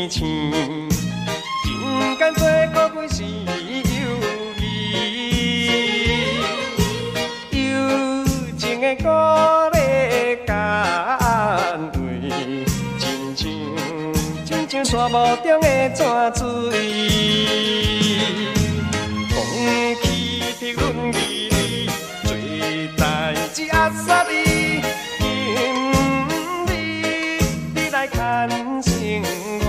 青，人间做过几时有义，友情的鼓励干位，亲像沙漠中的泉水。风起霹论义，做代志压煞你，你来牵生活，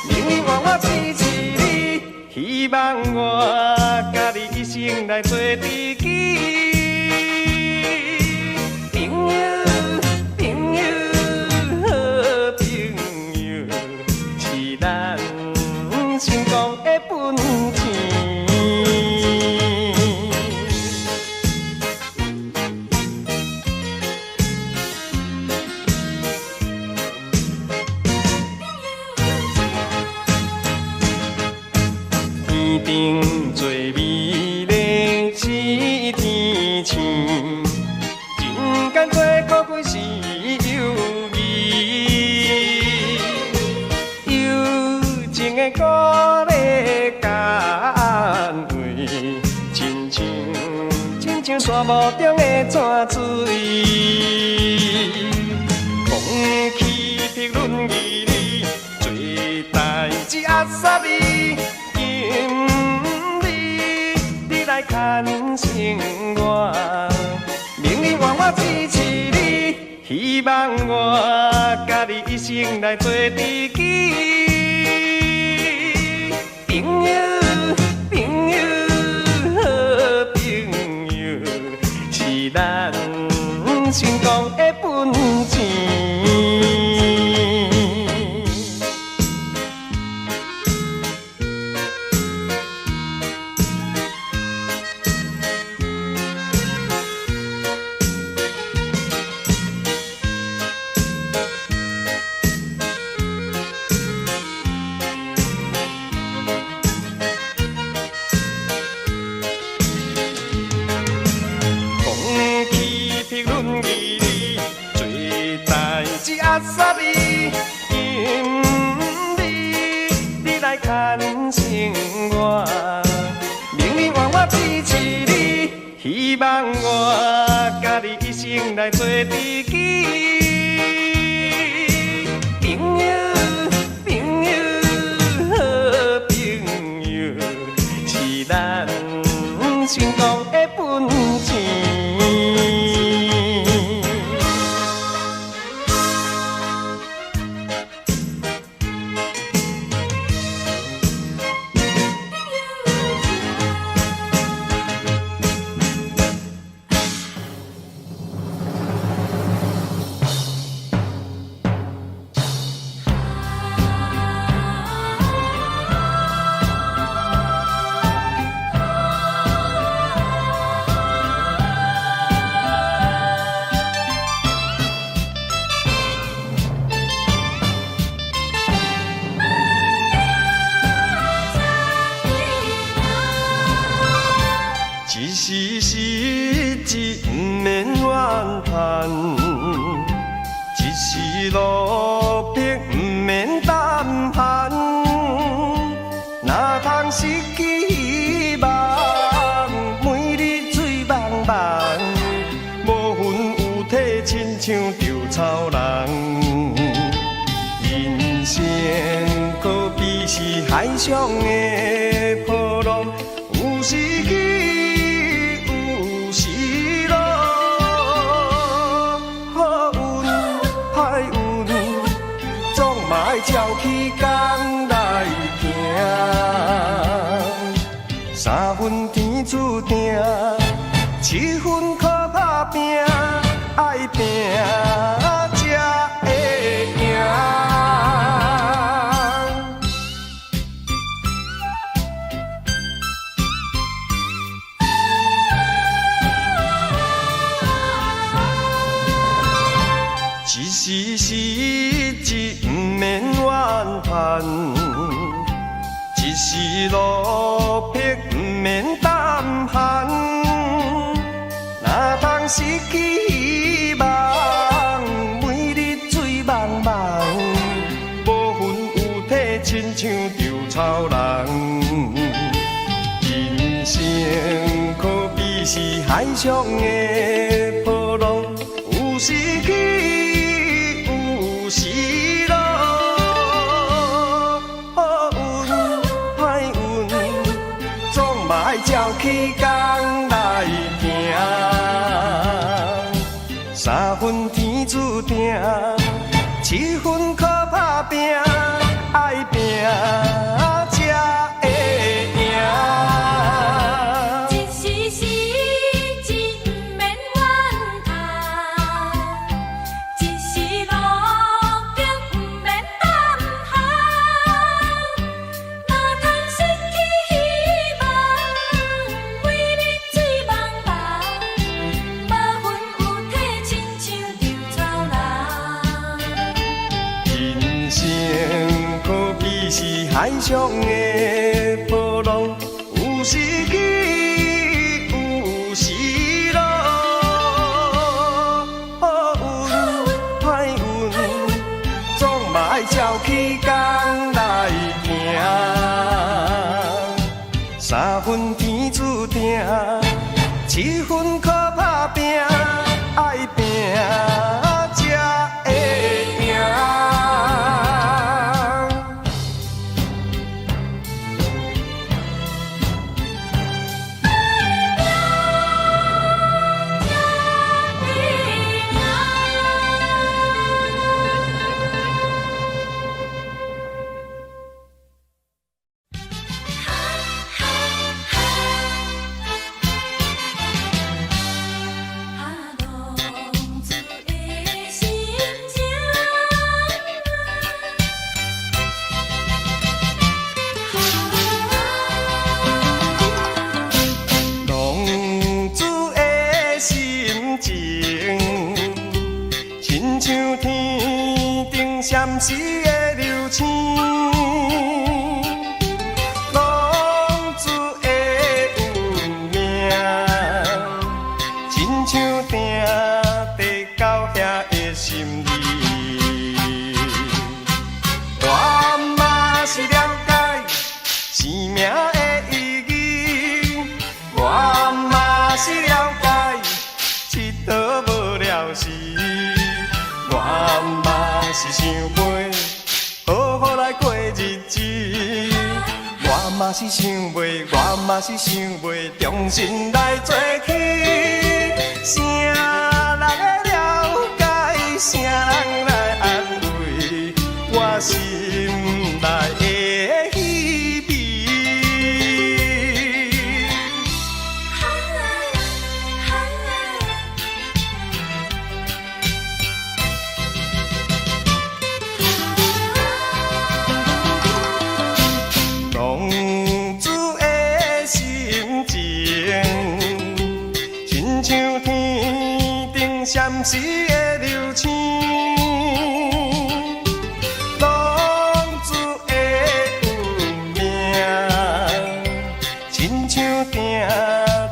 命运换我支持你，希望我甲你一生来做知己。朋友，好朋友，是咱成功的本钱。天顶最美丽是天星，人间做过几时有义，友情的鼓励干位，亲像沙漠中的泉水。风起霹论义，做代志压煞你。你来牵生活，命运换我支持你，希望我甲你一生来做知己。朋友，好朋友，是咱成功的本钱。压煞你，你来牵生活，命运换我支持你，希望我甲你一生来做知己。朋友，好朋友，是咱成功的本钱。一时失志，不免怨叹；一时落魄，不免胆寒。哪通失去希望，每日醉茫茫，无魂有体，亲像稻草人。人生可比是海上的波浪，有时起。照起工来行，三分天注定，7分靠打拼，爱拼才会赢。一时失志，不免怨叹；一时落魄，不免胆寒。哪通失去希望，每日醉茫茫，无魂有亲像稻草人。人生可比是海上的波浪，有时起，有时落。好运歹运，总嘛爱照起工来行。三分天注定，七分靠打拼，爱拼才会赢。一时失志不免怨叹，一时路径不免胆寒。若通失去希望，规日醉茫茫，无魂有体，亲像稻草人。人生可比是海上的波浪，有时起，有时落。好运歹运，总嘛爱照起工来行。三分天注定，七分靠打拼，爱拼才会赢。浪子的心情，亲像天顶闪烁的流星。浪子的运命，亲像定地到遐的心意。我嘛是了解生命的意义，我嘛是了解佚佗无了时，我嘛是想袂好好来过日子，我嘛是想袂，我嘛是想袂重新来做起。谁人会了解，谁人来安慰我心内的稀微。浪子的心情，亲像天顶闪烁的流星。浪子的运命，亲像定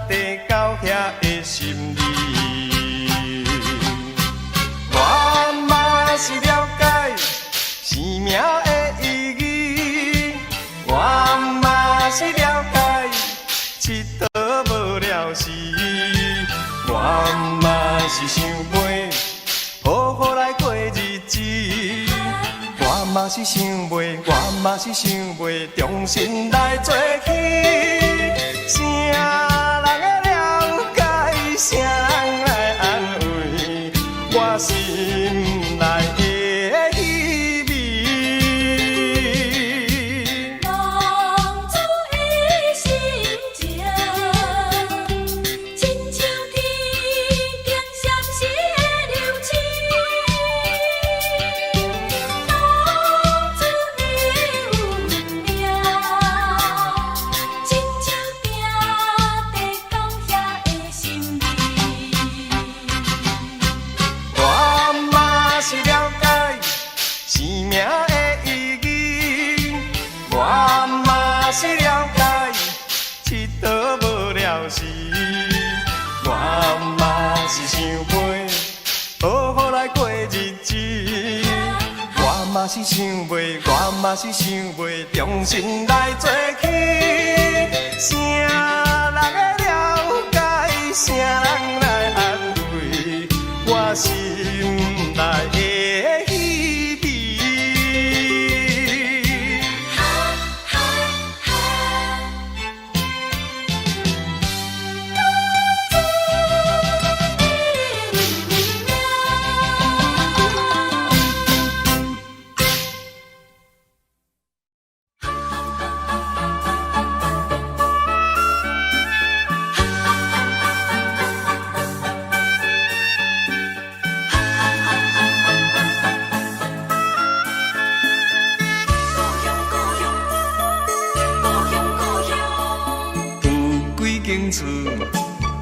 地到遐的心意。我嘛是了解生命的意义，我嘛是了解佚佗无了时，我嘛是想袂好好来过日子，我嘛是想袂，我嘛是想袂重新来做起。谁人会了解，谁人来安慰我心内的稀微。浪子的心情，亲像天顶闪烁的流星。浪子的运命，亲像定是想袂，我嘛是想袂，重新来做起。谁人会了解，谁人来安慰我心内的稀微？厝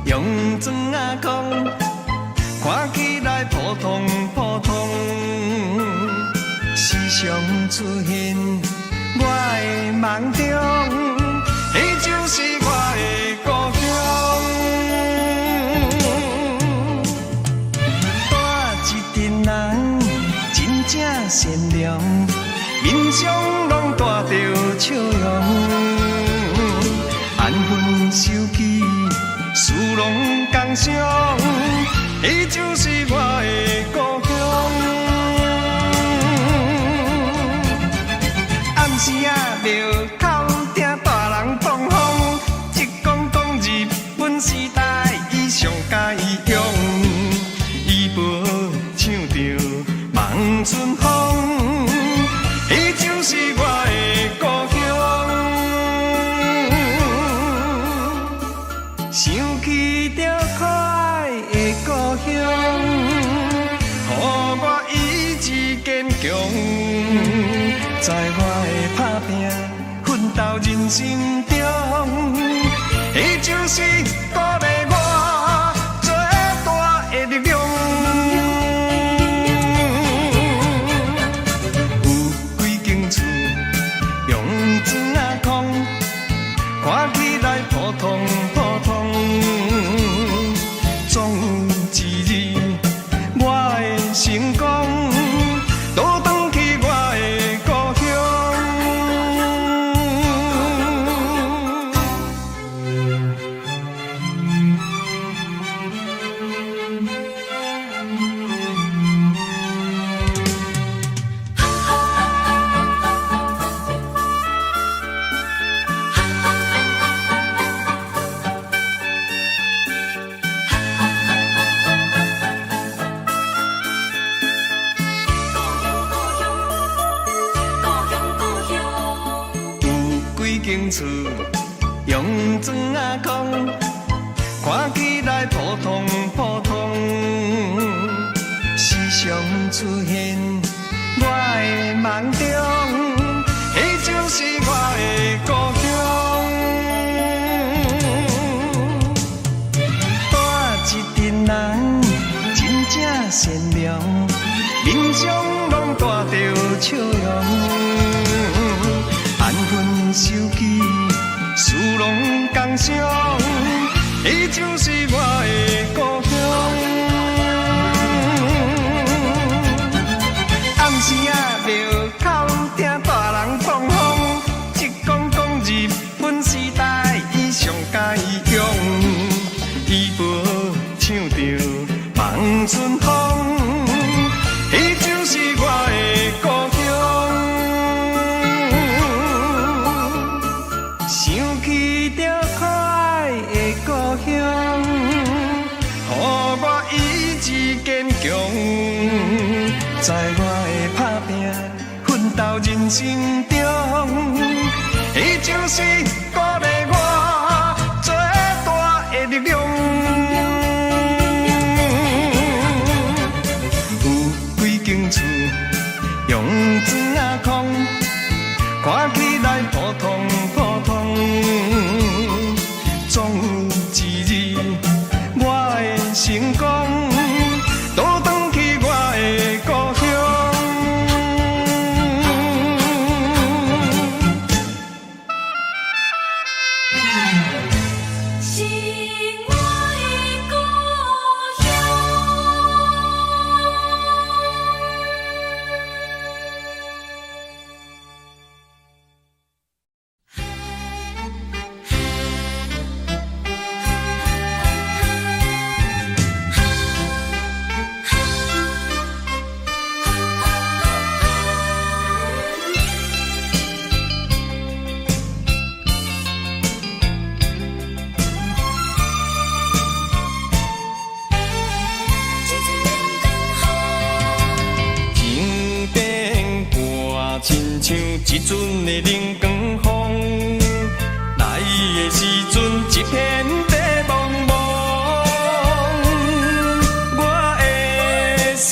用砖仔空，看起来普通普通，时常出现我的梦中，迄就是我的故乡。带一群人真正善良，面上拢带着笑容。安分守己，事拢共相，伊就是我的故乡。暗时仔庙口顶大人放风，一讲日本时代伊上佳用，伊无唱着望春风，伊就是我的故乡。想起着可爱的故乡，予我意志坚强，在我的打拼奋斗人生中，伊就是鼓励我最大的力量。有几间厝用砖仔空，看起来普通普通。总有一日，我会成功，倒转去我的故间厝用砖仔空，看起来普通普通，时常出现我的梦中，迄就是我的故乡。带一群人真正善良，面上拢带着笑容。安分守己，事拢共相，伊就是我的故乡。暗时仔庙口顶大人放风，一讲日本时代伊上佳用，伊无唱着望春风，伊就是我的故乡。想起着可爱的故乡，予我意志坚强，在我的打拼奋斗人生中，伊就是鼓励我最大的力量。有几间厝用砖仔空，看起来普通普通，总有一日我会成功，倒转去我的故乡。是我的故乡。阵的冷光风，来的时阵一片白茫茫。我的心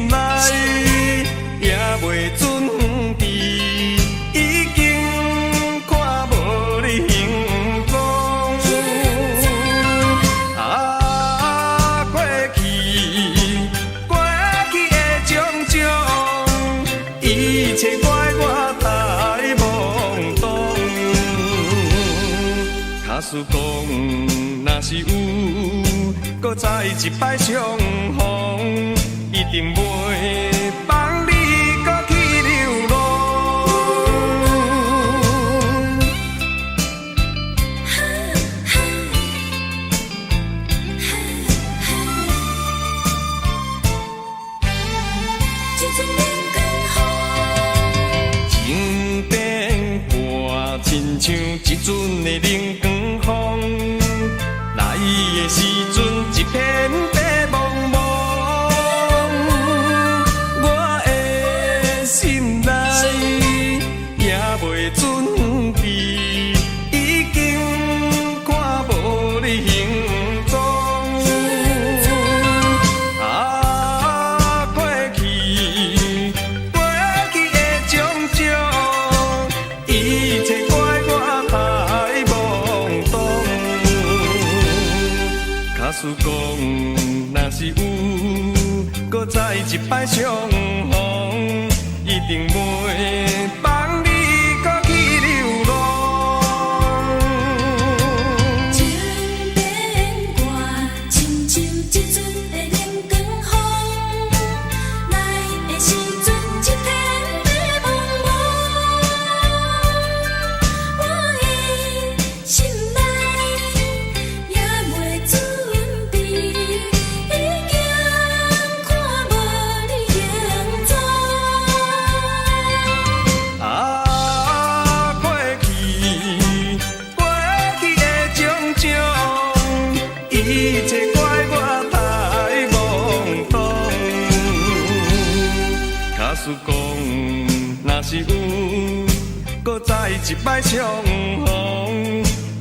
内也袂准备，已经看无你形状。啊，过去的种种，一切怪我太懵懂。假使讲，若是有，搁再一摆相逢，一定袂放你搁去流浪。一阵冷光风，情变化，亲像一阵的冷光风，来的时阵一片白茫茫。我的心内也袂准备，已经看无你形状。啊，过去的种种，一切怪我太懵懂。假使讲，若是有，搁再一摆相逢，一定袂放你搁去流浪。情变化，亲像一阵的冷光风，来的时阵一片白茫茫。我的心内也袂准备，已经看无你形状。啊，过去的种种，一切怪我太懵懂。假使讲，若是有，搁再一摆相逢，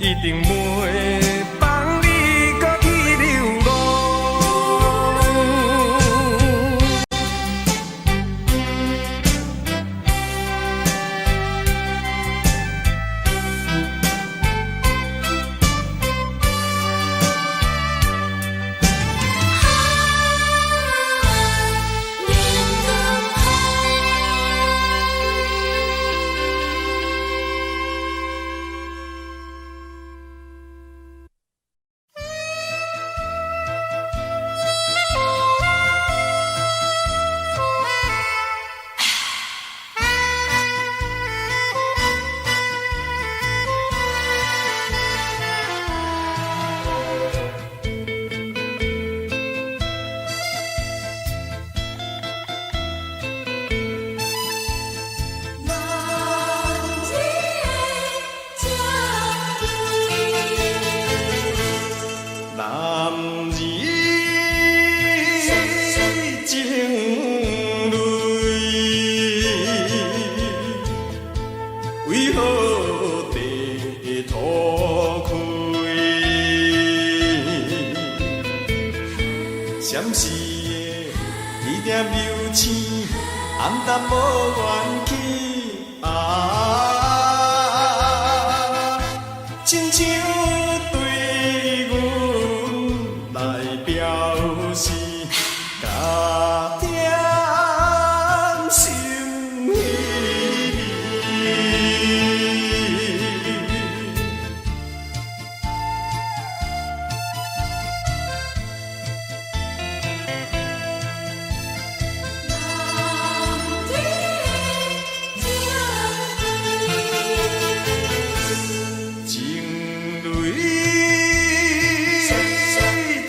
一定袂放你搁去流浪。男儿情泪，为何地土开？闪时的一点柔情，暗淡无元气啊，亲像对阮来表示加点心意。情泪，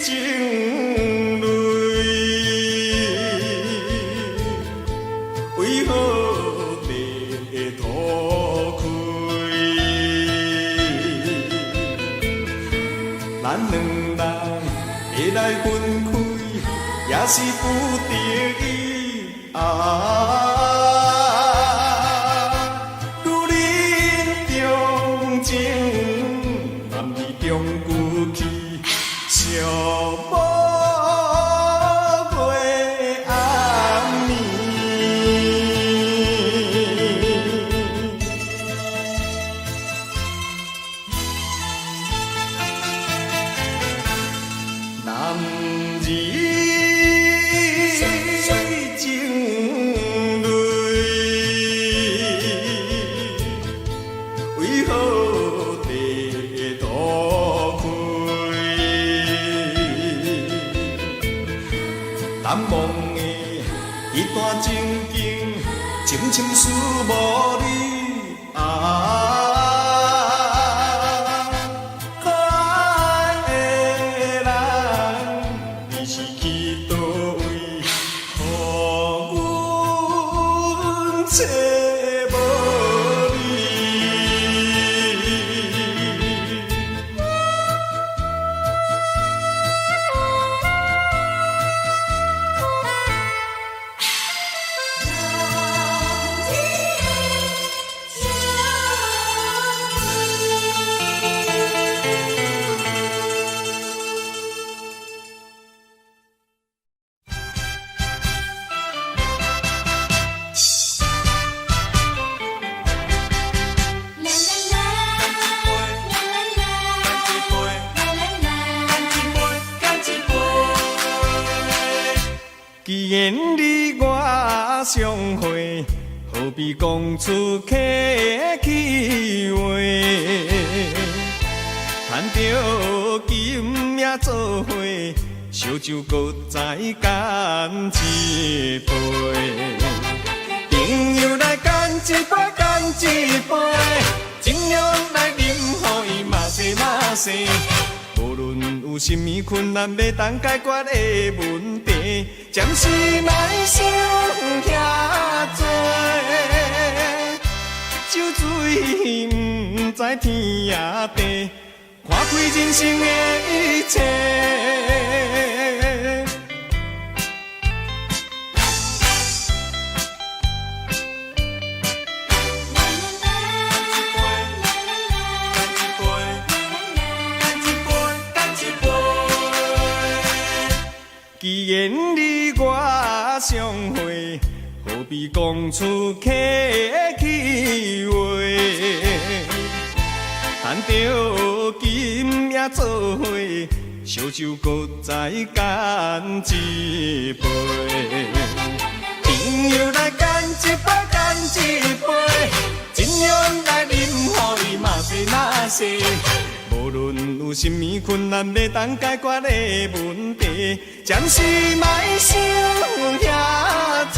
情泪，为何地土开？咱两人会来分开，也是不得已啊。愈中旧去，寂寞过暗暝。男儿情泪，为何地土开？难忘的一段情景，深深思无你啊。找无你，既然你我相会，何必讲出客气话？赚着金命做伙，烧酒搁再干一杯。朋友来干一杯，干一杯，尽量来饮，互伊嘛西嘛西。无论有甚物困难要当解决的问题，暂时莫想遐多。酒醉不知天也地，看开人生的一切。既然你我相会，何必讲出客气话？赚着金命做伙，烧酒搁再干一杯。朋友来干一杯，干一杯，尽量来饮，互伊嘛西嘛西。无论有甚物困难要当解决的问题，暂时莫想遐多。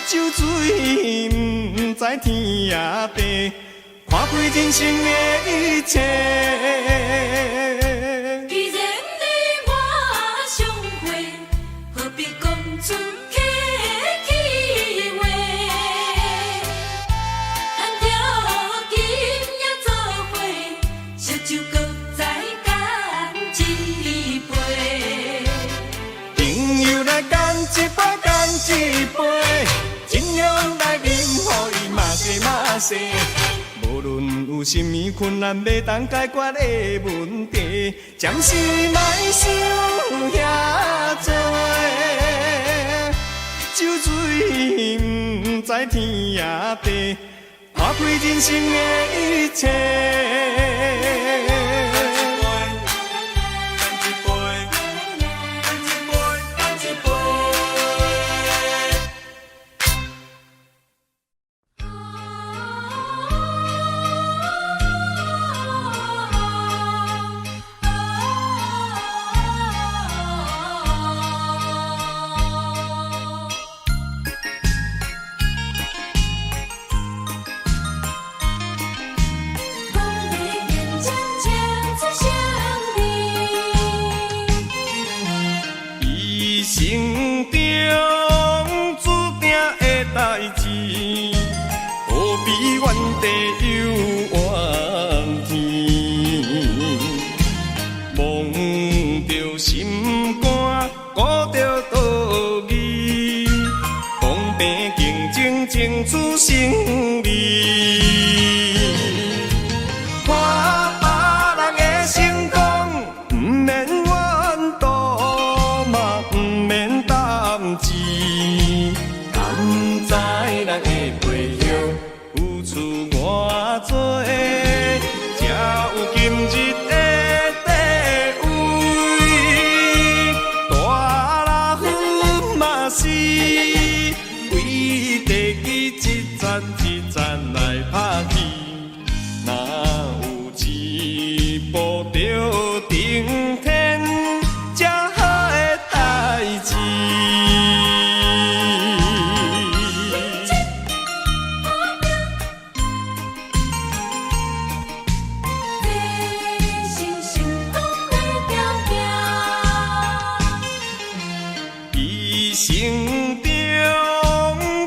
酒醉不知天也地，看开人生的一切。既然你我相会，何必讲出客气话？赚着金也做伙，烧酒搁再干一杯。朋友来干一杯，干一杯，尽量来饮，互伊嘛西嘛西。无论有甚物困难要当解决的问题，暂时莫想遐多。酒醉不知天也地，看开人生的一切。生中注定的代志，何必怨地又怨天？望着心肝，顾着道义，公平竞争，争取胜利。站一站来拍去，若有钱步着顶天，才好的代志。生中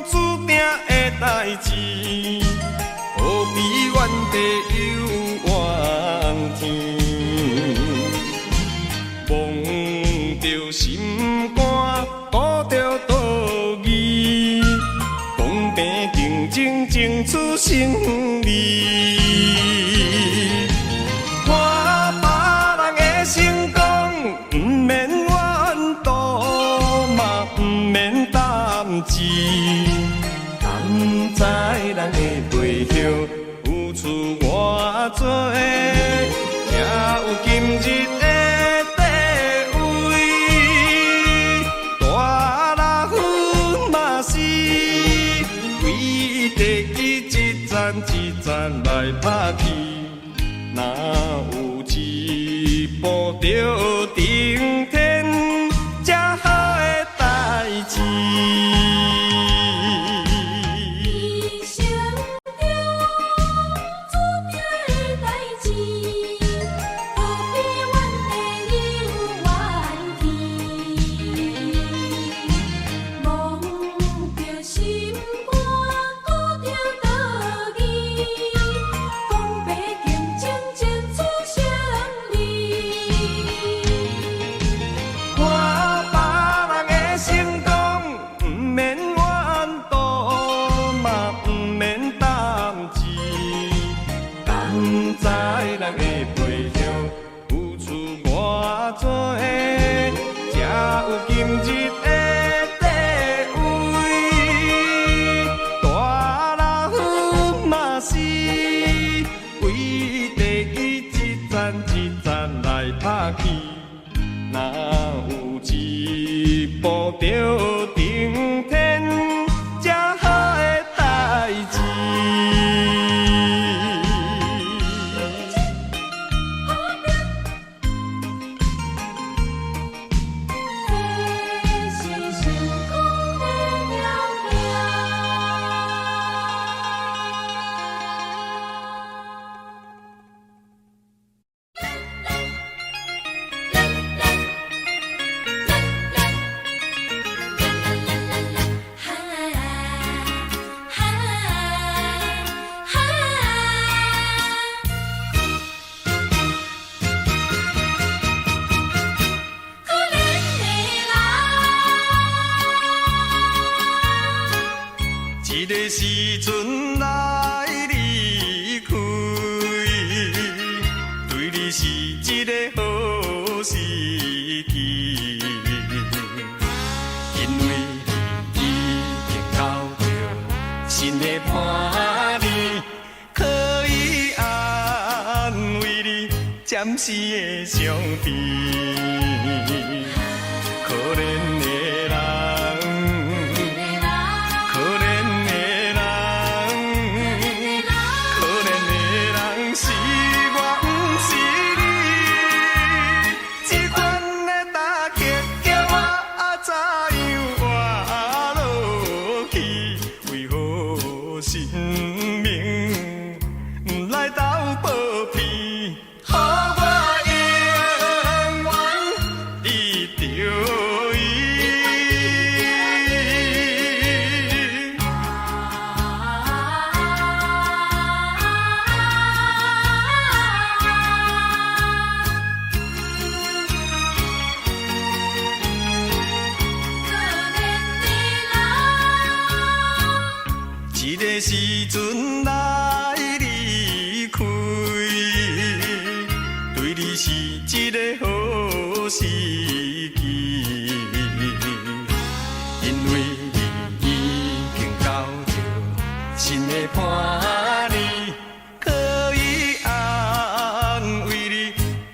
注定的代志，何必怨地尤怨天？望着心肝，顾着道义，公平竞争，争取胜利。看别人的成功，不免怨妒嘛。免担志，甘知人的背后付出偌多，才有今日的地位。大老虎嘛是为地一站一站来拍去，若有钱步着顶天，才好的代志。步着顶天，才好的代志。这个时阵来离开，对你是一个好时机，因为你已经交着新的伴侣，可以安慰你暂时的伤悲，可怜的。这个时阵来离开，对你是一个好时机，因为你已经交着新的伴侣，可以安慰你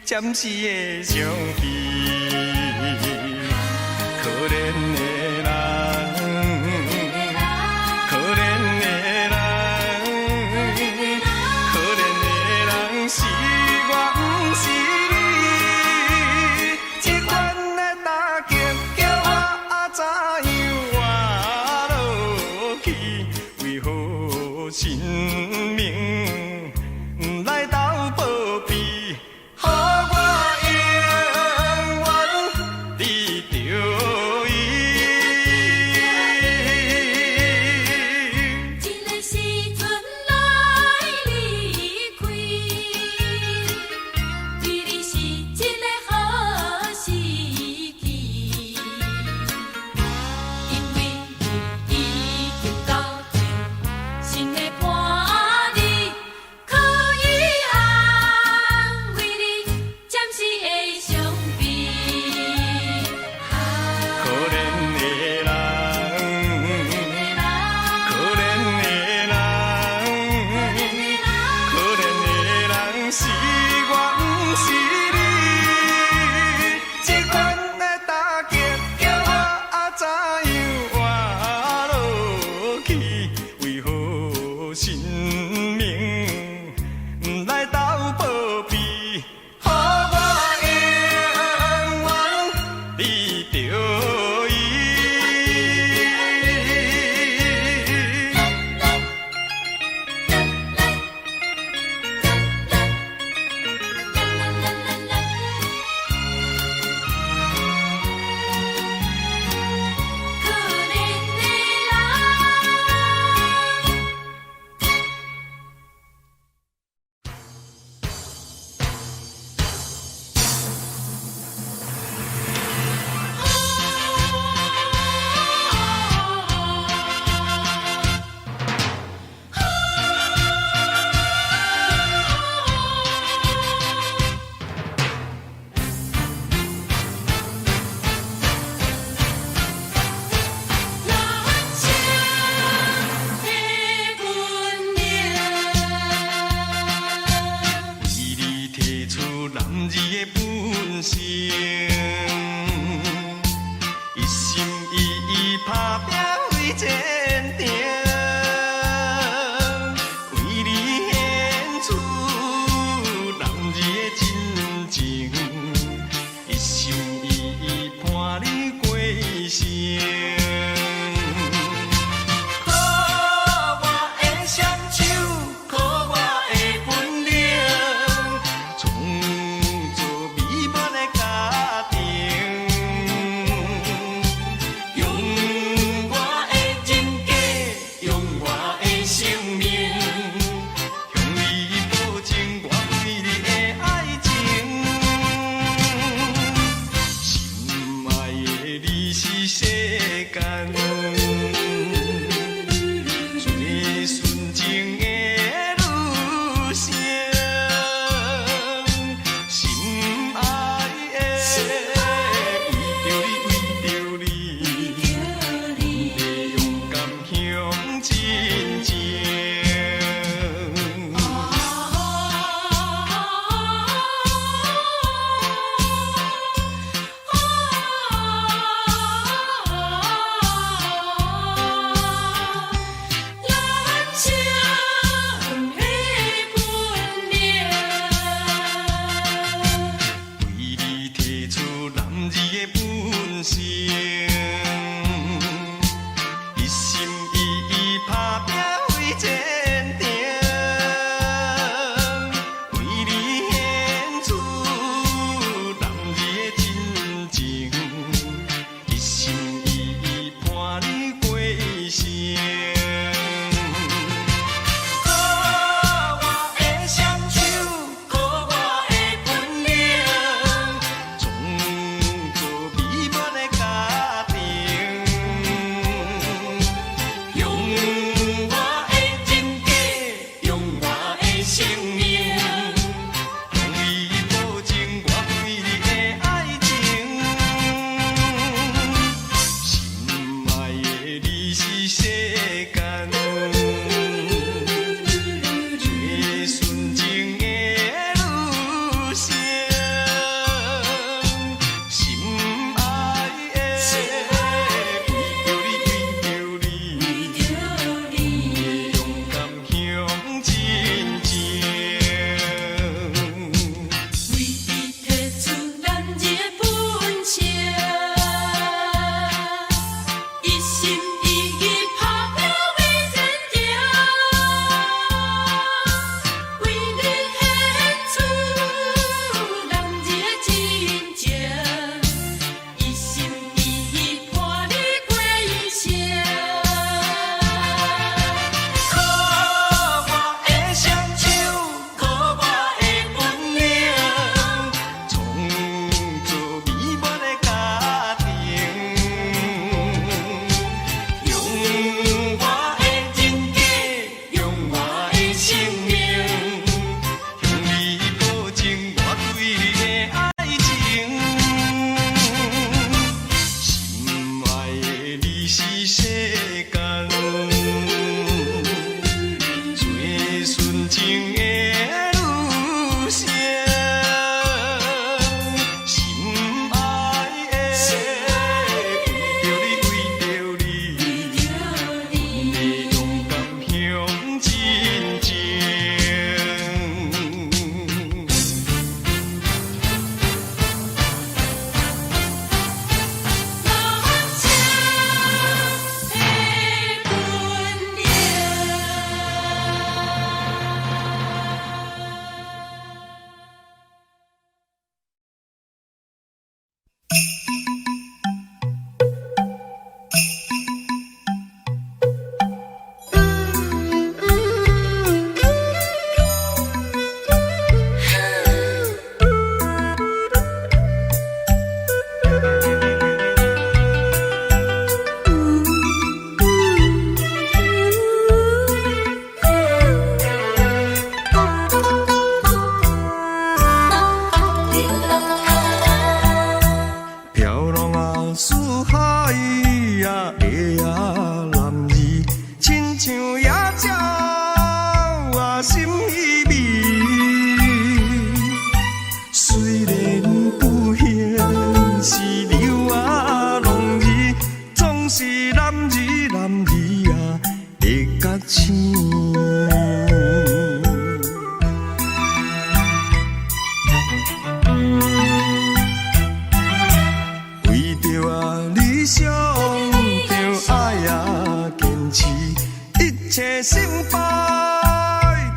暂时的伤悲，可怜的人。可怜的人。生命来斗保庇，予我永远记着伊。一个时阵来离开，对你是一个好时机，因为你已经到这新的伴侣，可以安慰你暂时的伤悲。可怜的人，可怜的人，可怜的人是我，不是你。这款的打击叫我怎样活落去？为何生命来斗保庇？予我永远记着伊。可怜的人。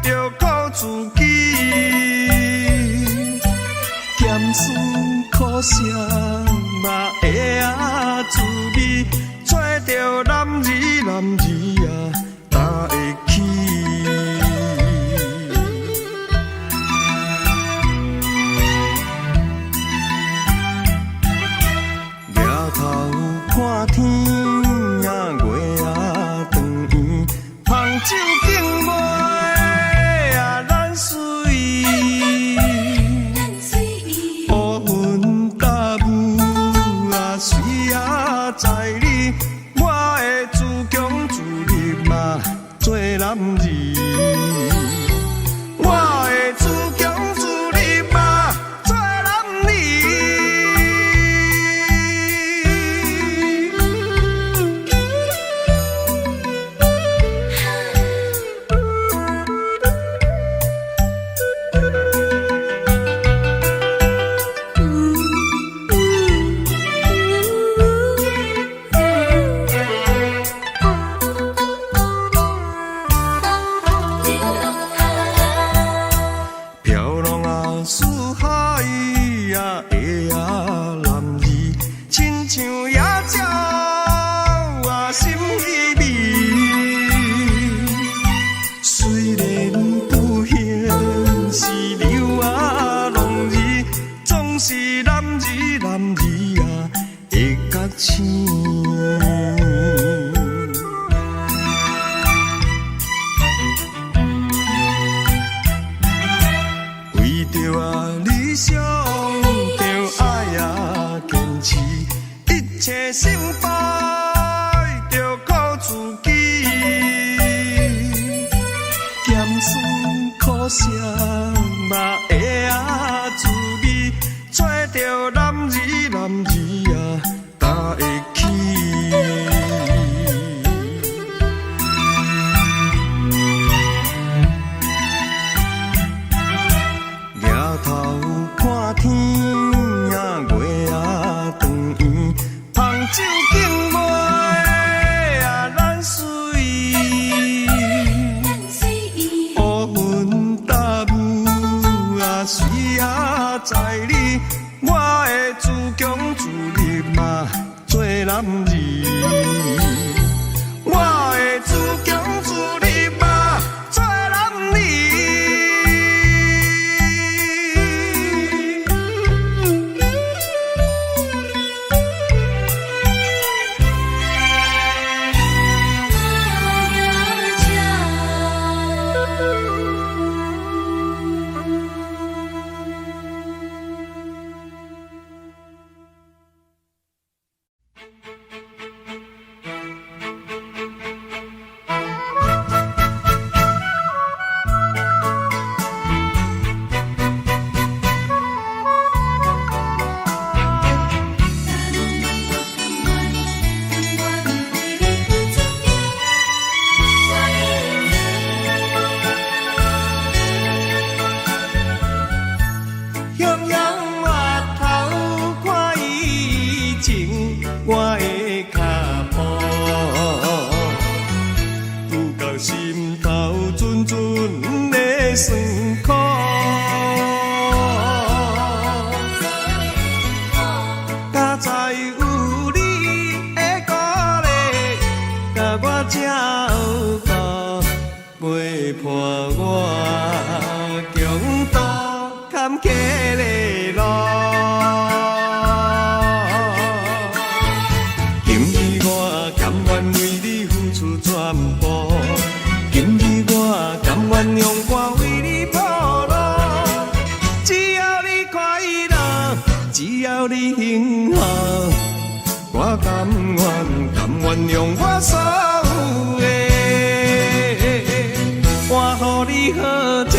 着靠自己，咸酸苦涩嘛会啊滋味，找着男儿啊，担会起。抬头看天啊，月啊长圆，捧酒敬妹啊，咱水。乌云搭雾啊，水啊在你，我会自强自立嘛，做男儿。我会自强自立嘛，做男儿。飘浪啊，四海啊，的啊男儿，亲像野鸟啊，心依偎。虽然不幸是流啊浪儿，总是男儿啊会觉醒。为着啊理想，着爱啊坚持，一切成败着靠自己。咸酸苦涩嘛会啊滋味，找着男儿啊，担会起。抬头看天啊，月啊长圆，捧酒敬妹啊，咱水。乌云搭雾啊，水啊在你，我会自强自立嘛，做男儿。我会自强自立嘛，做男儿。向阳越头看伊情，我的脚步，有到心头阵阵的酸苦。佳哉有你的鼓励，甲我照顾，陪伴我强度坎坷的路。今日我甘愿为你付出全部，今日我甘愿用我为你铺路。只要你快乐，只要你幸福，我甘愿用我所有的，换予你好前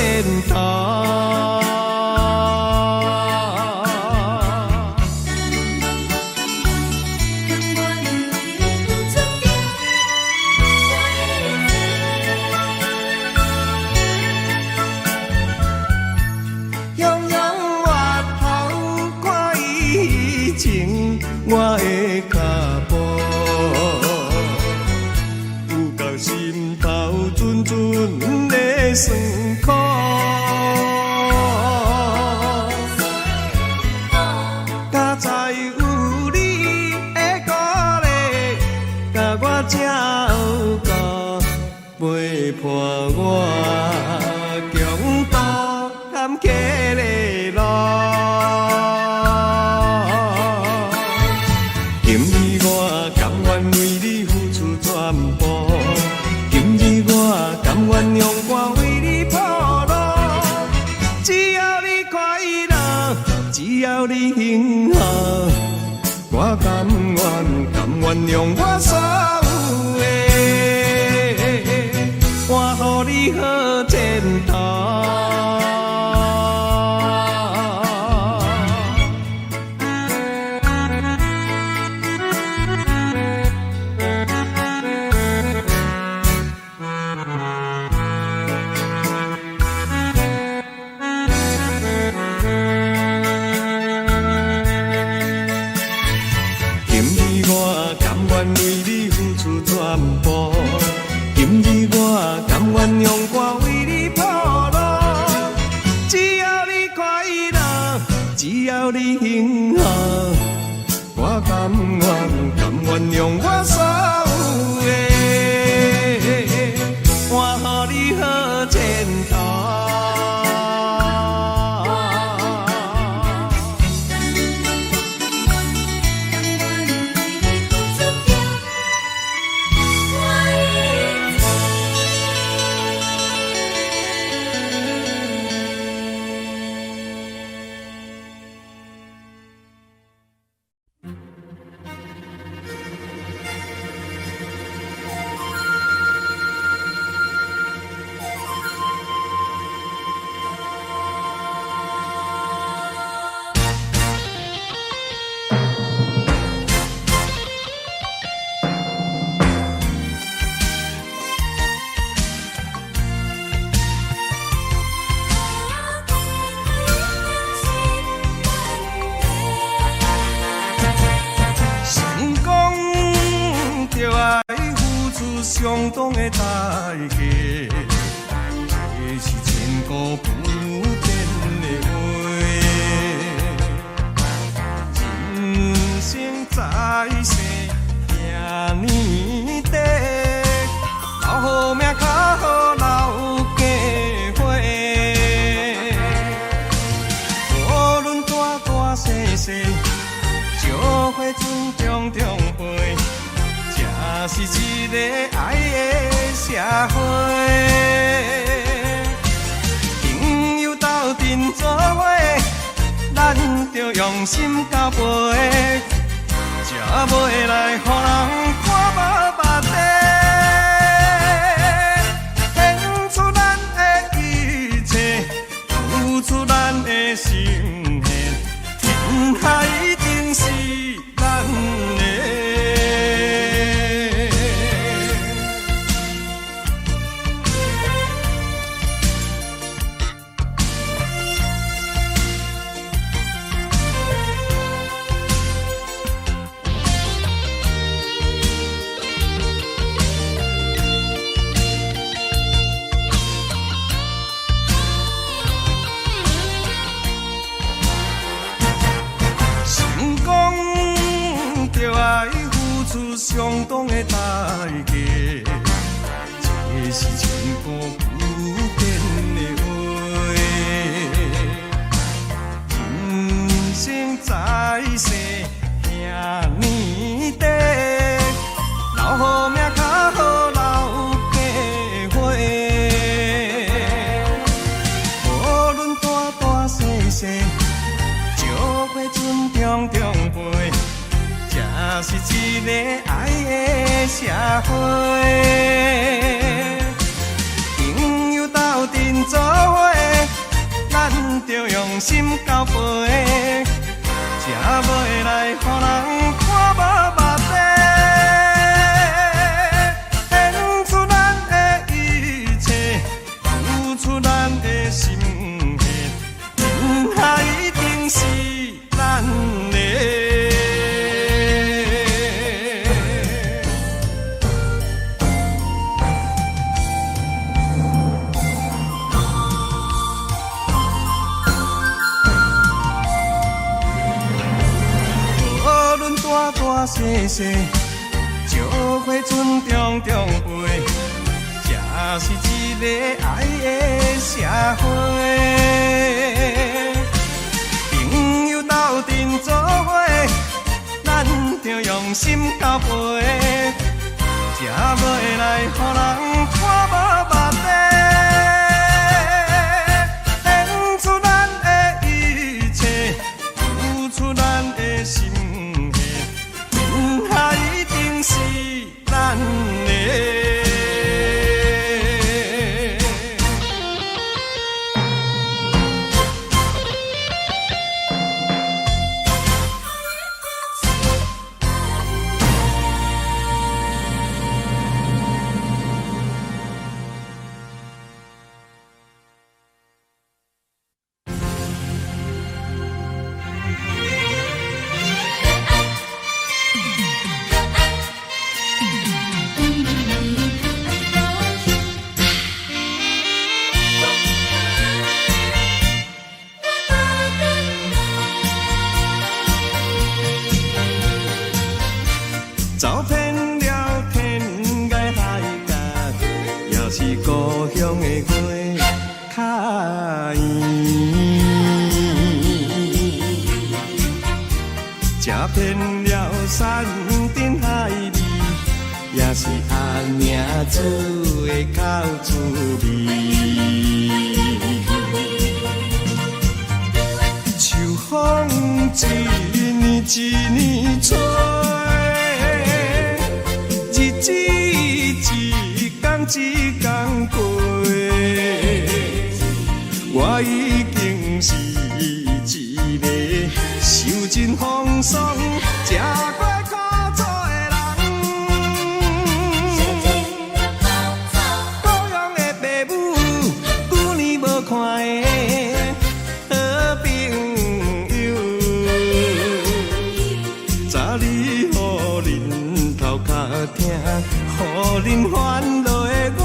途。洋洋越头看伊情，我的脚步，有到心头阵阵酸苦。才知有你的鼓励，甲我才有够陪伴我强度坎坷的路。今日我甘愿为你付出全部，今日我甘愿用我为你铺路，只要你快乐，只要你幸福，我甘愿用我所有的，换予你好前途。用我为你铺路，只要你快乐，只要你幸福，我甘愿用我所有的，换予你好前途。相当的代价，这是千古不变的话。人生在世遐年短，留好命，较好留家伙。无论大大小小，少花尊重重陪。这是一个爱的社会，朋友斗阵做伙，咱着用心交陪，才袂来予人看无目地，献出咱的一切，付出咱的心血，天下一定是咱的。相当的代价，这是千古不变的话。人生在世遐年短，留好命，较好留家伙。无论大大小小，少花尊重重陪。这是一个爱的社会，朋友斗阵做伙，咱着用心交陪，才袂来予人看无目地，献出咱的一切，付出咱的心血，天下一定是咱的。细细，石花船重重飞，这是一个爱的社会。朋友斗阵做伙，咱着用心交陪，才袂来予人看无目地。献出咱的一切，付出咱的心血，天下一定是咱的。走遍了天涯海角，也是故乡的花较圆。吃遍了山珍海味，也是阿娘煮的口滋味。秋风一年一年吹。日子一天一天过，我已经是一个受尽风霜、吃过苦楚的人。故乡的爸母，久年无看的好朋友，早日予恁头壳疼，予恁烦恼的我，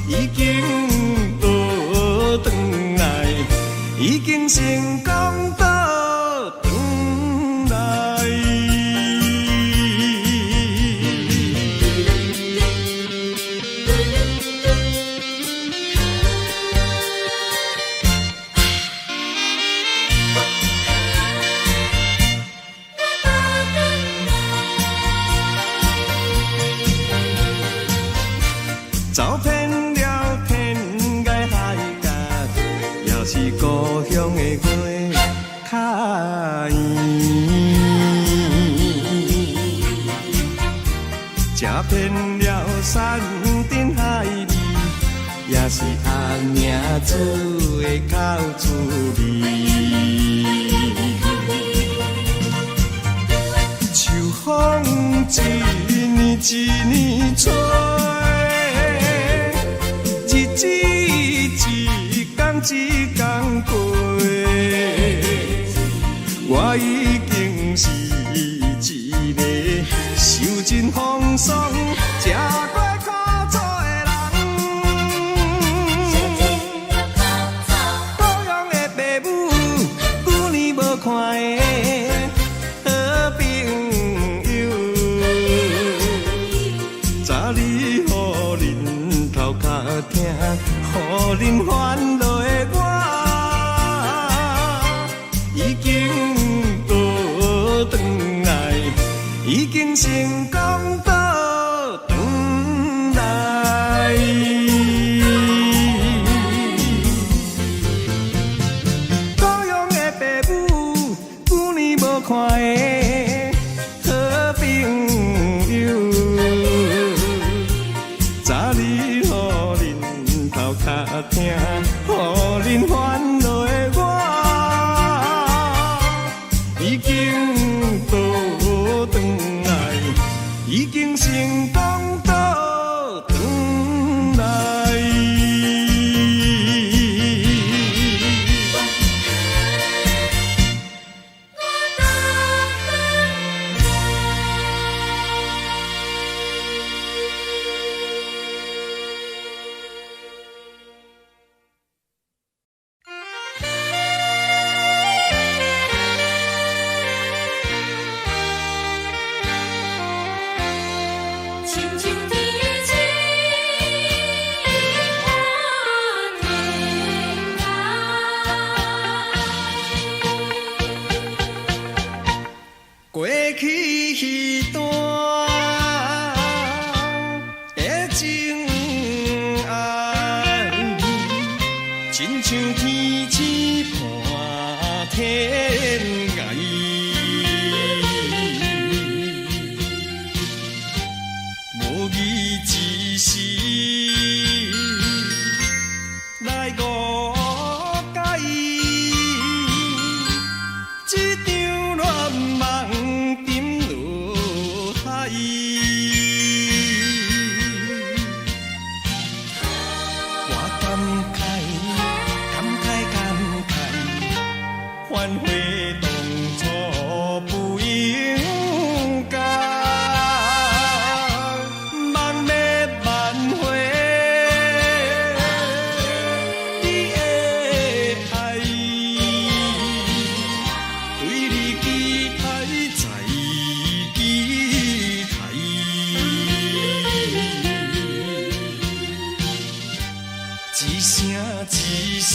已经倒转来，已经成功倒转来。走遍了天涯海角，也是故乡的花较圆。吃遍了山珍海味，也是阿娘煮的口滋味。秋风一年一年吹。日子一天一天过，我已经是一个受尽风霜、吃过苦楚的人。故乡的爸母，久年无看的好朋友，早日予恁头壳疼，予恁烦恼的我，已经倒转来，已经成功倒转来。故乡的爸母，久年无看的好朋友，早日予恁头壳疼，予恁烦恼的我，已经倒转来，已经成功倒转来。像天星伴天涯，无义之事来误解，这场乱梦沉落海。我感慨，反悔当初不应该，梦要挽回你的爱，对你期待再期待，一声一声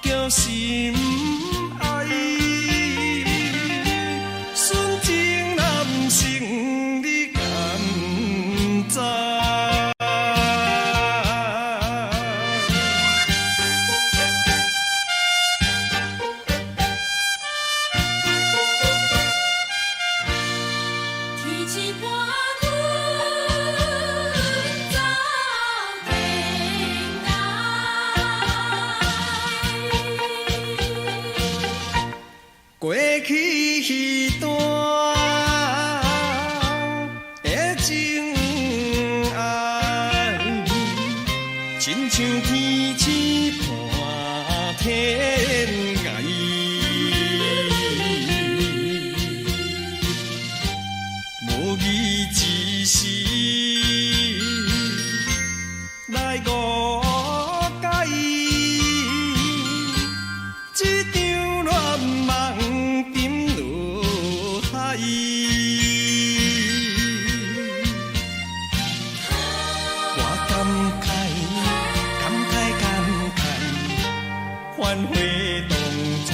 叫心爱，纯情男性你敢知？天气半阮走天涯，过去迄段的情爱，亲像天星伴天涯，无义之事来误解，这场乱梦沉落海。我感慨，反悔当初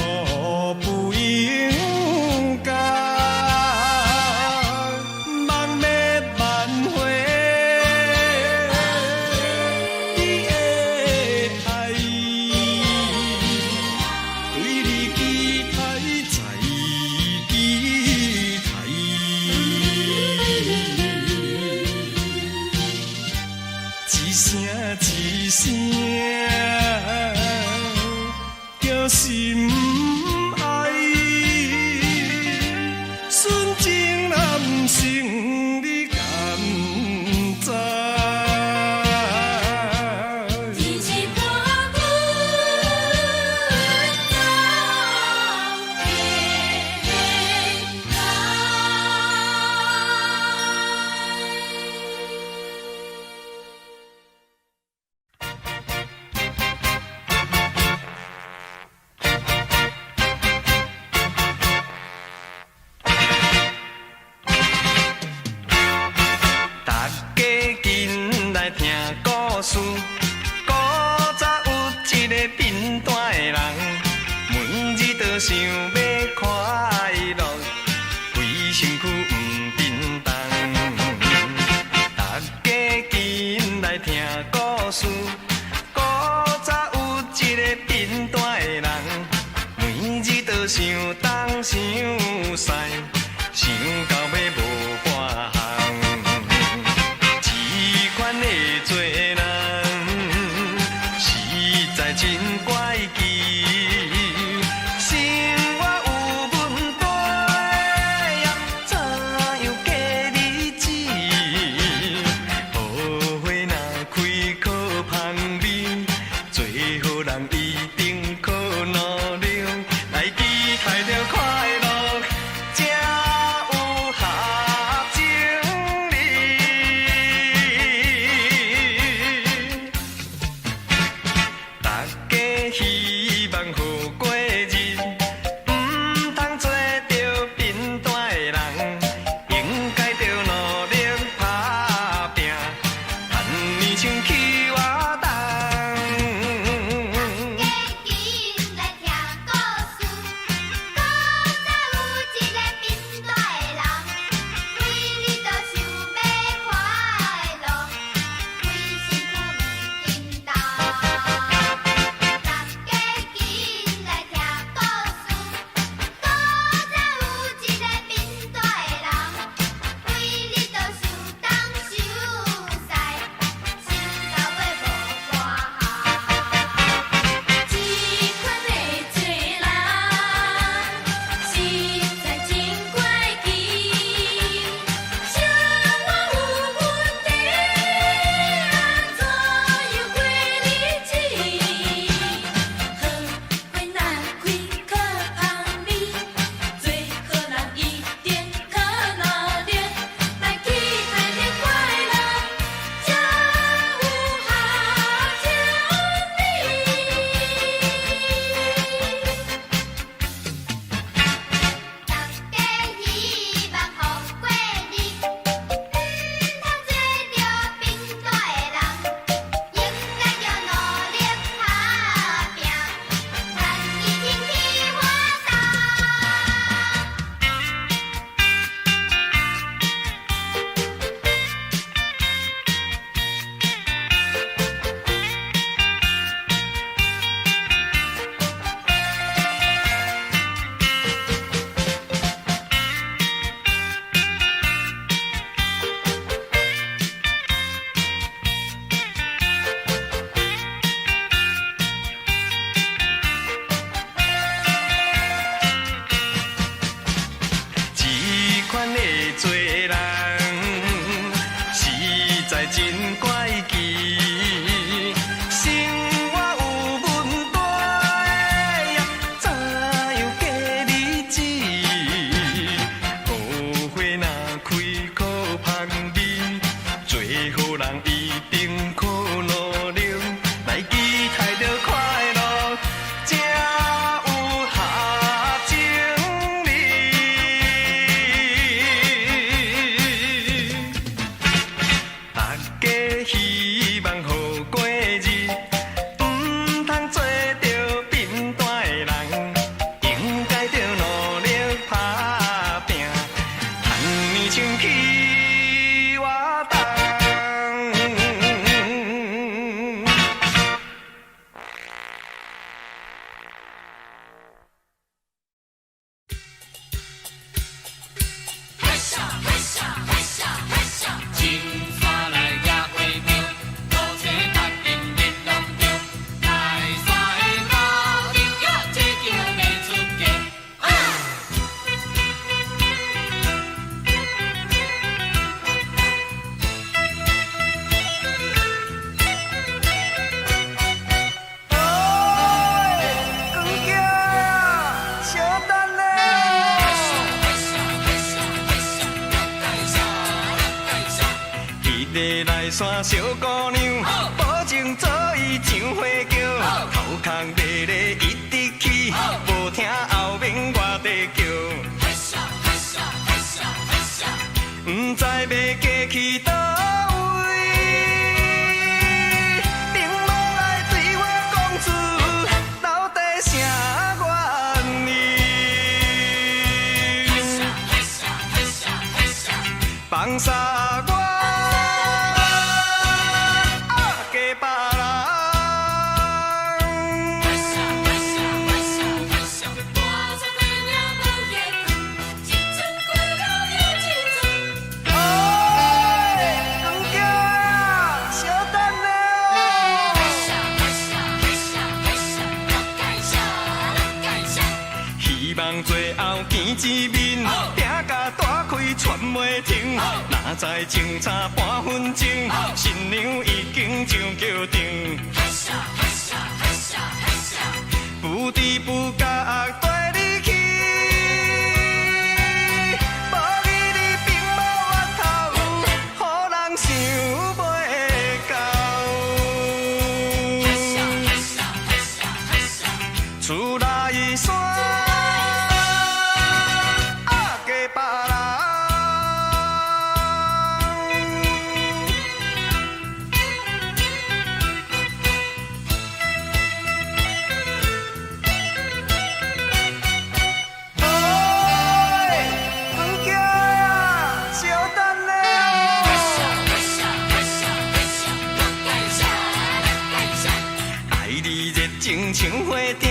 不应该，梦要挽回你的爱，对你期待再期待，一声一声叫心爱，纯情男性你敢知？天气半阮走天大家紧来听故事，古早有一个贫惰的人，每日都想要快乐，规身躯不振动。大家紧来听故事，古早有一个贫惰的人，每日都想东想西，想到要无半项。这款的做人，实在真怪奇。生活有问题，怎样过日子？后悔若开靠香来真怪奇。生活有问题呀，怎样过日子？误会若开口香味，做好人一定可努力，来期待着快乐，才有下情理。大家希望好过日，唔通做着贫惰的人，应该着努力打拼，赚年轻去活动。青山来也会着，古车白金日long着，来山的高人呀，这叫袂出家。光脚啊，小等咧。迄个来山小姑娘，保证做伊上花轿，头壳热热一直起，无听后面外地叫，唔知要嫁去倒位，并无来对我讲出到底啥原因，放下我。希望最后见一面，拼甲大开喘袂停。哪知前差半分钟，新娘已经上桥顶。不知不觉带你去，无你并无我头，予人想袂到。厝内山。情像花鼎，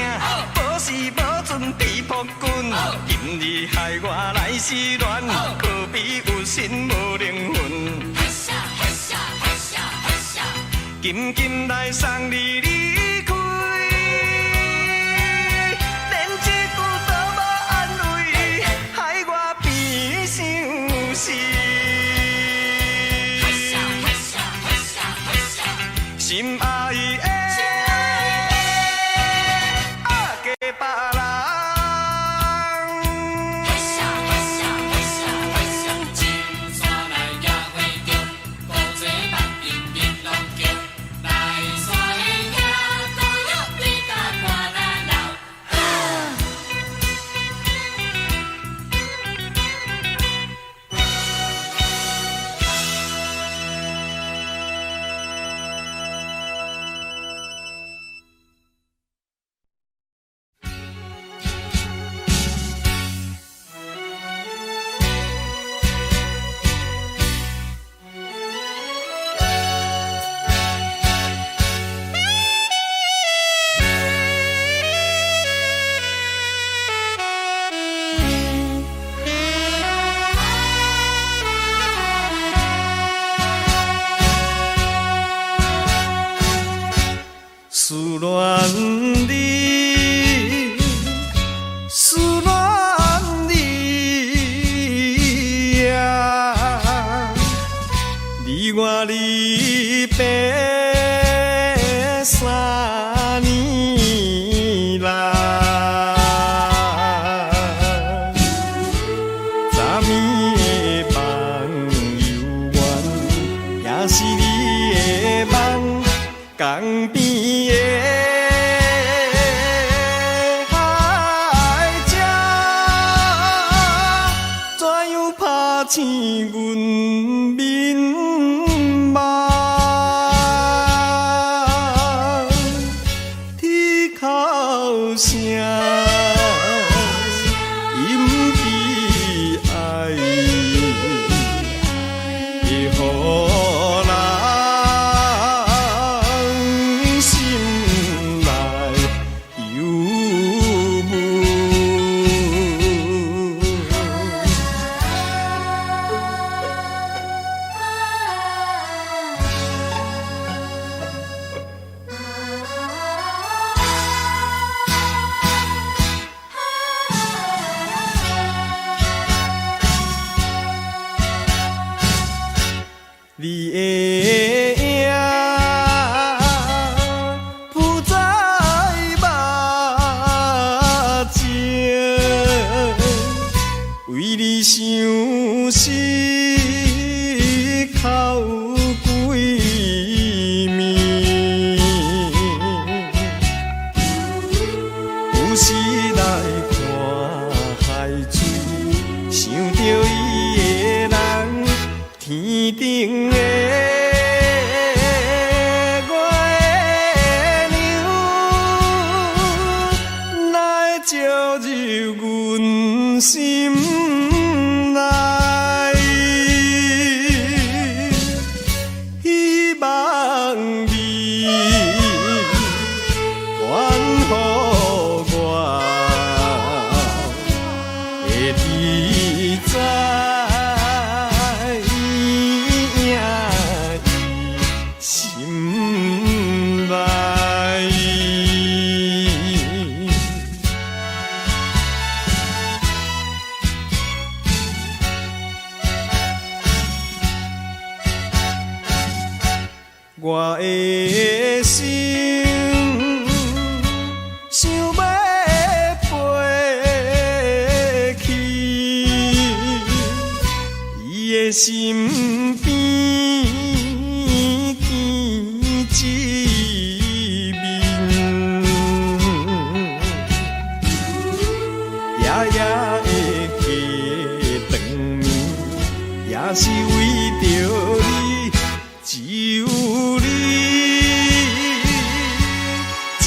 无时无准比扑棍。今日害我来失恋，可比有心无灵魂。紧紧来送你离开，连一句都无安慰，害我变相思。心爱的。离别3年来，昨暝的梦犹原，也是你的梦，江边的海鸟，怎样拍醒阮面目？铁口声，隐悲哀，会予人心内忧闷。你的影浮在目前，为你伤心哭几暝，有时来看海水，想着伊的人。天顶的月娘，来照入阮心内，希望你还予我会记在。心内，我的心想要飞去伊的身边。一面，夜夜的过长眠，也是为着你，只有你一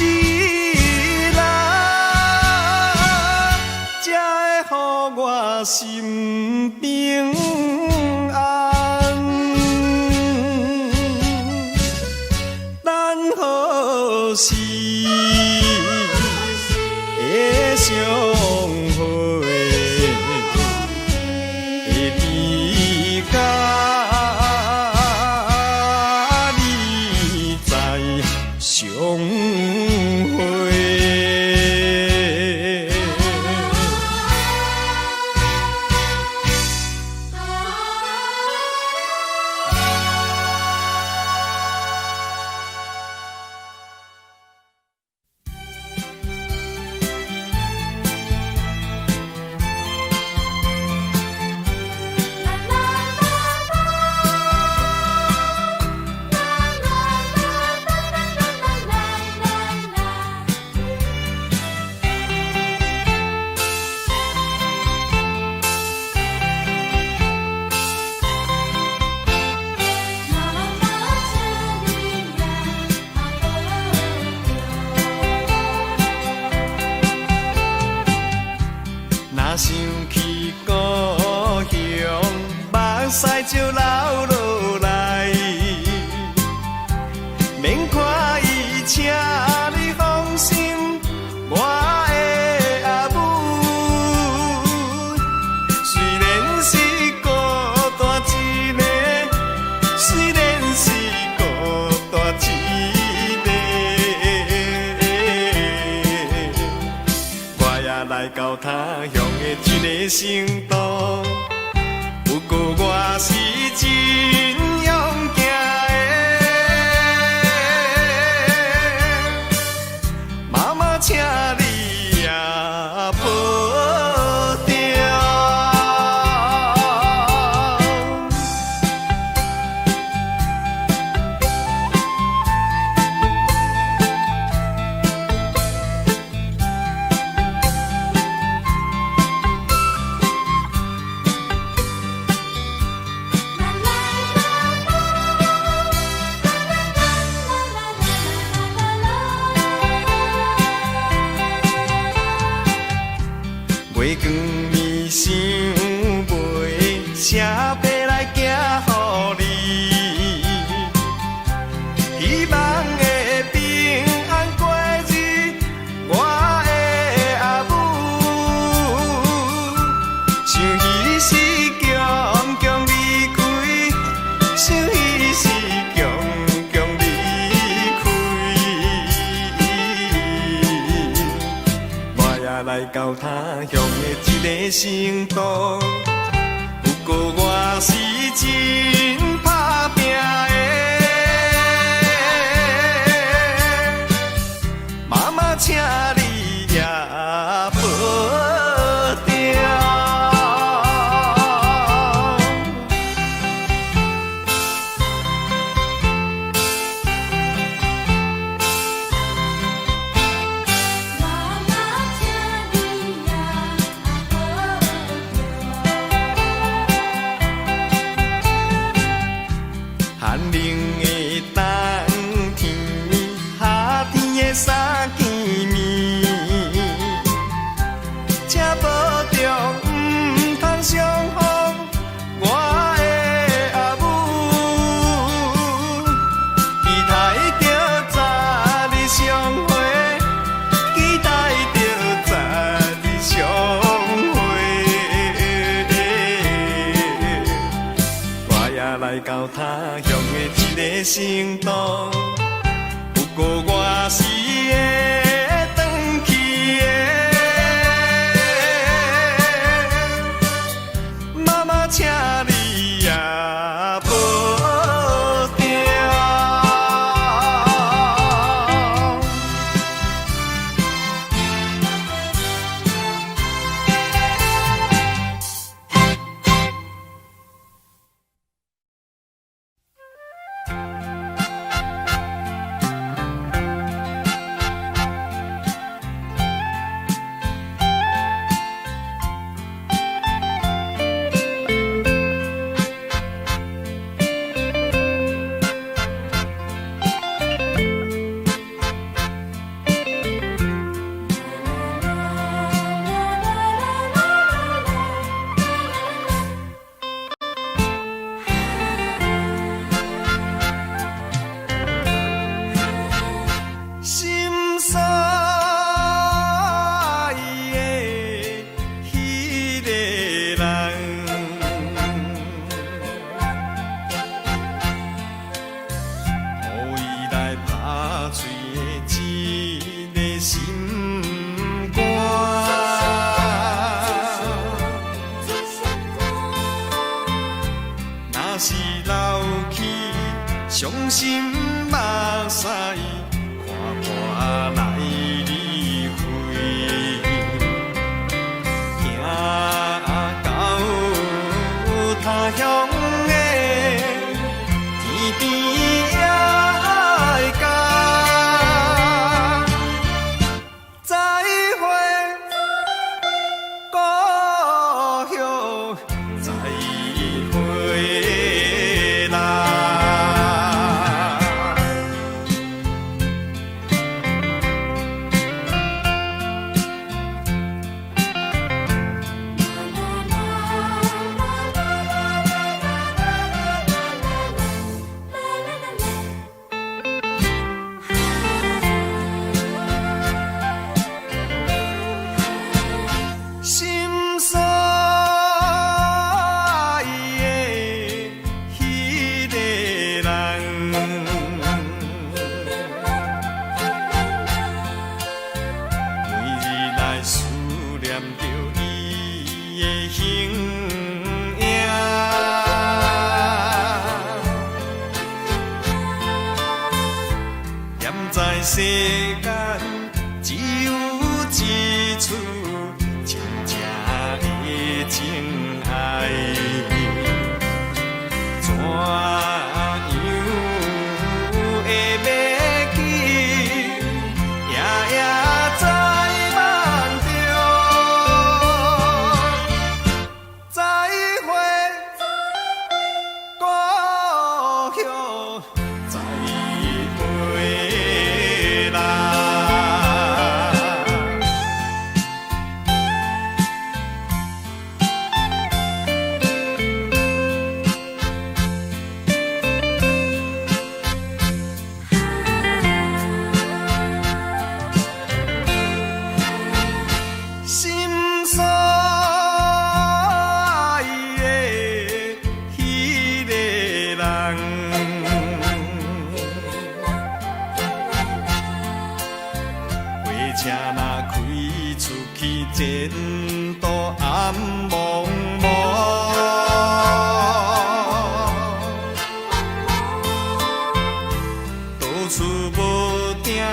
人，才会予我心平安。何时会相会？会比甲你再相会？想起故乡，目屎就流落来，免看伊请你放心，我的阿母，虽然是孤单一个，虽然是孤单一个，我也来到他乡的一个成都。不过我是真勇行的。到他乡的一个成都，不过我是真打拼的。妈妈，请你也保重。妈妈，请你也保重。寒冷的冬天，夏天的三见面，请保重，唔通伤风我的阿母。期待着早日相会，期待着早日相会。我也来到他乡的一个成都，不过我是会转去的。妈妈，请你也保重。心碎的迄个人，予伊来拍碎的一个心肝。若是流去伤心目屎，看来离开，行到他乡的天边也会到。再会，故乡，再会啦。心碎的迄个人，每日来思念着伊的形影，念在世间只有一处。真正的情爱，怎样会忘记？夜夜在梦中，再会，故乡，再会啦。去前途暗茫茫。到处无定，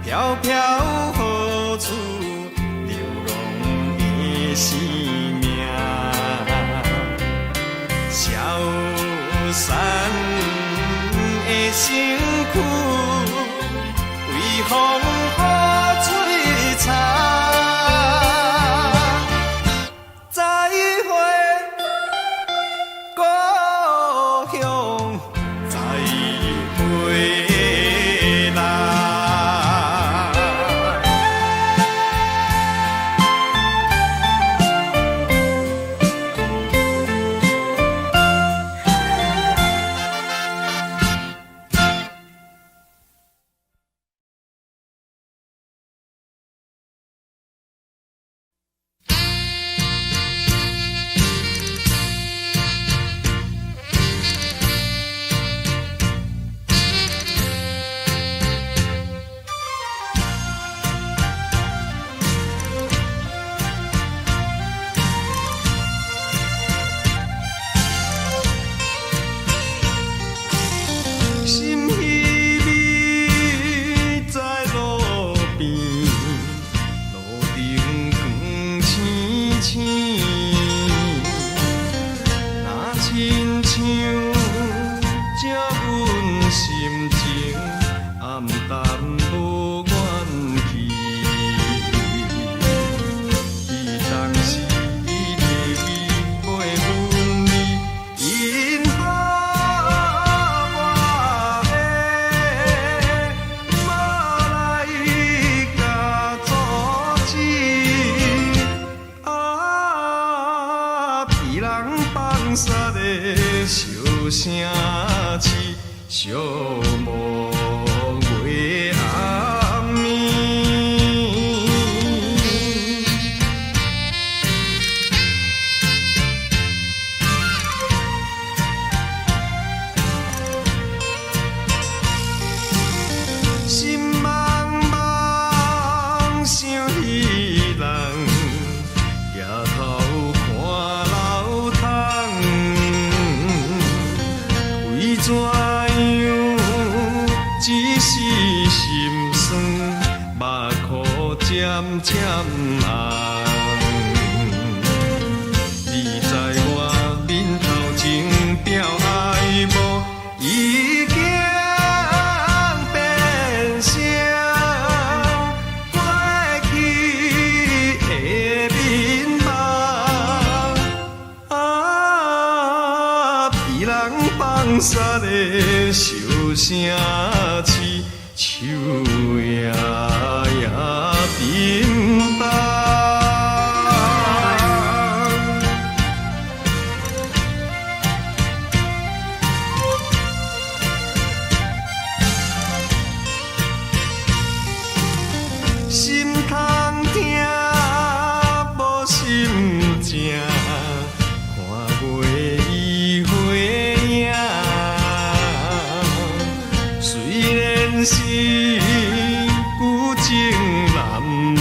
飘飘何处流浪的生命？消散的身躯，为风雨摧残。再会，故乡，再回来。心稀微在路边，路灯光青青，若亲像这阮心情，暗淡无怨气。伊当时提笔买阮你，因好。放煞的笑声痴，寂寞月暗暝。心茫茫想彼人，抬头看老窗。为怎样一时心酸，目眶渐渐红。你在我面头前表爱慕，已经变成过去的面目。彼人放煞的笑声痴，手也冰冻。心通听，无心情，看月已花影。虽然是旧情难忘，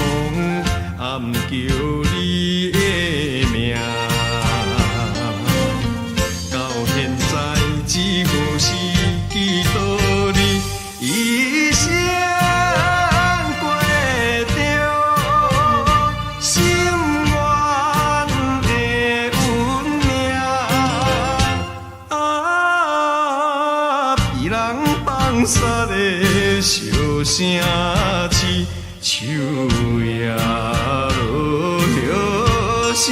暗叫你的名。到现在只好是记到你一生过着心愿的运命。彼人放煞的笑声痴，手也落了声。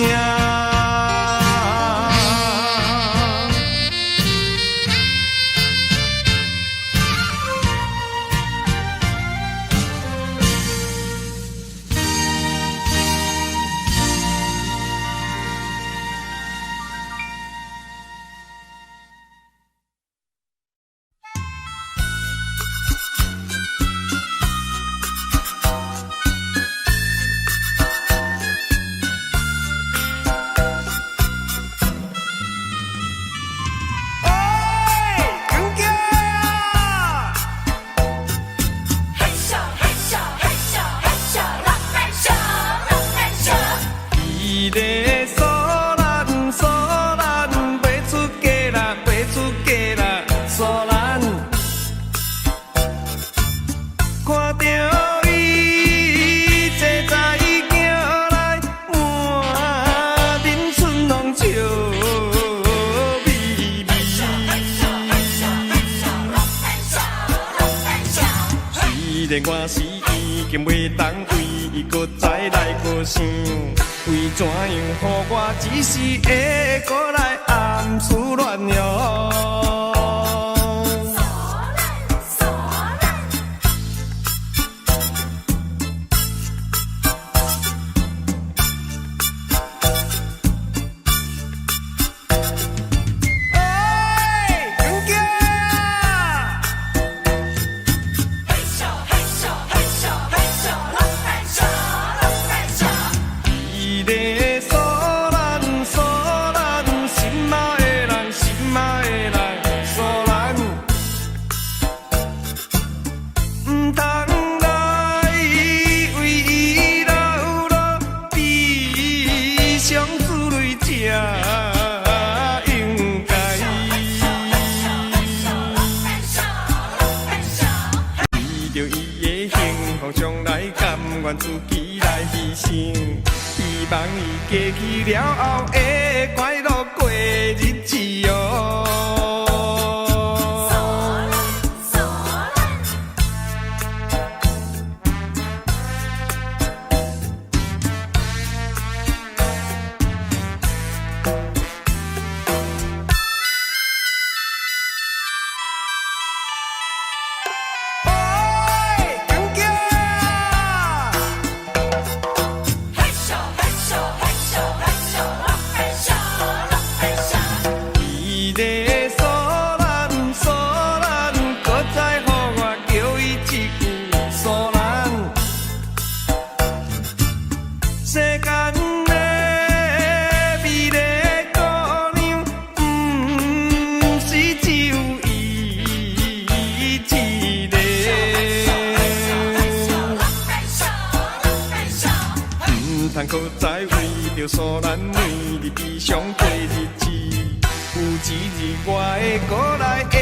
然我是已经袂当为伊搁再来过想，为怎样予我一时会搁来暗思乱想？自己来牺牲，希望伊过去了后会快乐过日子哦。可再为着所咱两日悲伤过日子，有一日我会过来。